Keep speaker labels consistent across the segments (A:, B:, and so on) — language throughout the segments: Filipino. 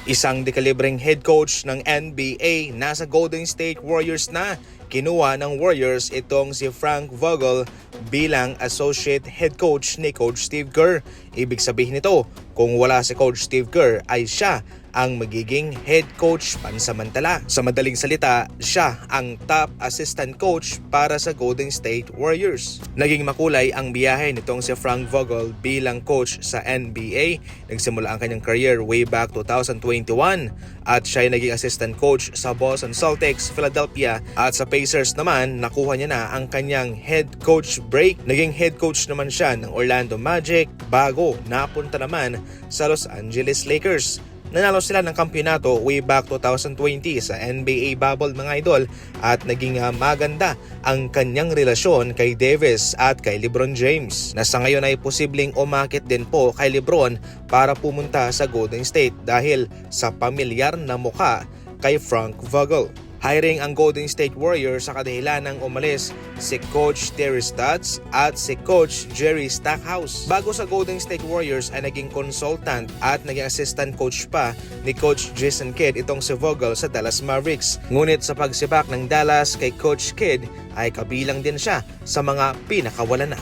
A: Isang dekalibreng head coach ng NBA nasa Golden State Warriors na. Kinuha ng Warriors itong si Frank Vogel bilang associate head coach ni Coach Steve Kerr. Ibig sabihin nito, kung wala si Coach Steve Kerr ay siya ang magiging head coach pansamantala. Sa madaling salita, siya ang top assistant coach para sa Golden State Warriors. Naging makulay ang biyahe nitong si Frank Vogel bilang coach sa NBA. Nagsimula ang kanyang career way back 2021 at siya ay naging assistant coach sa Boston Celtics, Philadelphia at sa Pacers naman nakuha niya na ang kanyang head coach break. Naging head coach naman siya ng Orlando Magic bago napunta naman sa Los Angeles Lakers. Nanalo sila ng kampyonato way back 2020 sa NBA bubble mga idol at naging maganda ang kanyang relasyon kay Davis at kay LeBron James na sa ngayon ay posibleng umakit din po kay LeBron para pumunta sa Golden State dahil sa pamilyar na mukha kay Frank Vogel. Hiring ang Golden State Warriors sa kadahilan ng umalis si Coach Terry Stotts at si Coach Jerry Stackhouse. Bago sa Golden State Warriors ay naging consultant at naging assistant coach pa ni Coach Jason Kidd itong si Vogel sa Dallas Mavericks. Ngunit sa pagsibak ng Dallas kay Coach Kidd ay kabilang din siya sa mga pinakawala na.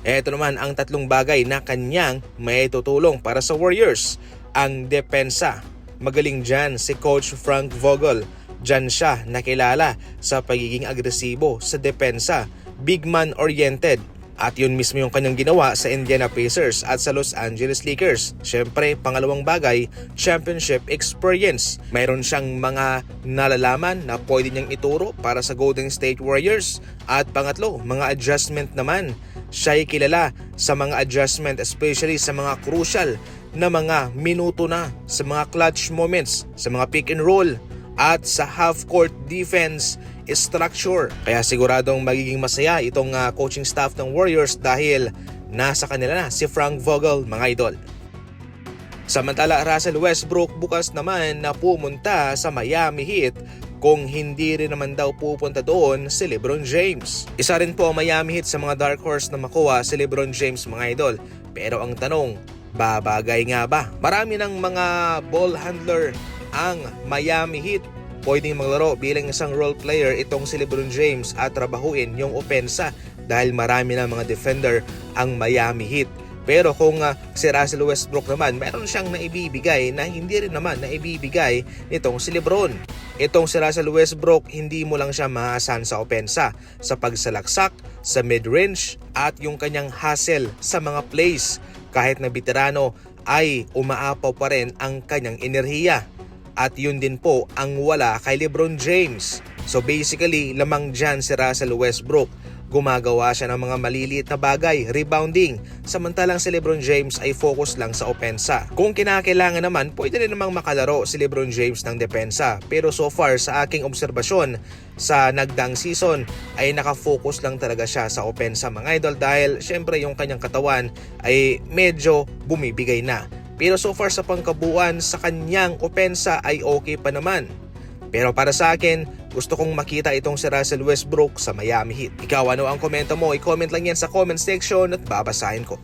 A: Ito naman ang tatlong bagay na kanyang may tutulong para sa Warriors. Ang depensa. Magaling dyan si Coach Frank Vogel. Diyan siya nakilala sa pagiging agresibo sa depensa, big man oriented. At yun mismo yung kanyang ginawa sa Indiana Pacers at sa Los Angeles Lakers. Siyempre, pangalawang bagay, championship experience. Mayroon siyang mga nalalaman na pwede niyang ituro para sa Golden State Warriors. At pangatlo, mga adjustment naman. Siya ay kilala sa mga adjustment, especially sa mga crucial na mga minuto na, sa mga clutch moments, sa mga pick and roll, at sa half-court defense structure. Kaya siguradong magiging masaya itong coaching staff ng Warriors dahil nasa kanila na si Frank Vogel mga idol. Samantala, Russell Westbrook bukas naman na pumunta sa Miami Heat kung hindi rin naman daw pupunta doon si LeBron James. Isa rin po ang Miami Heat sa mga dark horse na makuha si LeBron James mga idol. Pero ang tanong, babagay nga ba? Marami ng mga ball handler ang Miami Heat. Pwedeng maglaro bilang isang role player itong si LeBron James at trabahuin yung opensa dahil marami na mga defender ang Miami Heat. Pero kung si Russell Westbrook naman, meron siyang naibibigay na hindi rin naman naibibigay nitong si LeBron. Itong si Russell Westbrook, hindi mo lang siya maasahan sa opensa, sa pagsalaksak, sa mid-range at yung kanyang hustle sa mga plays. Kahit na veterano ay umaapaw pa rin ang kanyang enerhiya. At yun din po ang wala kay LeBron James. So basically, lamang dyan si Russell Westbrook. Gumagawa siya ng mga maliliit na bagay, rebounding. Samantalang si LeBron James ay focus lang sa opensa. Kung kinakailangan naman, pwede rin namang makalaro si LeBron James ng depensa. Pero so far sa aking obserbasyon sa nagdaang season ay nakafocus lang talaga siya sa opensa mga idol dahil syempre yung kanyang katawan ay medyo bumibigay na. Pero so far sa pangkabuuan sa kanyang opensa ay okay pa naman. Pero para sa akin, gusto kong makita itong si Russell Westbrook sa Miami Heat. Ikaw, ano ang komento mo? I-comment lang yan sa comment section at babasahin ko.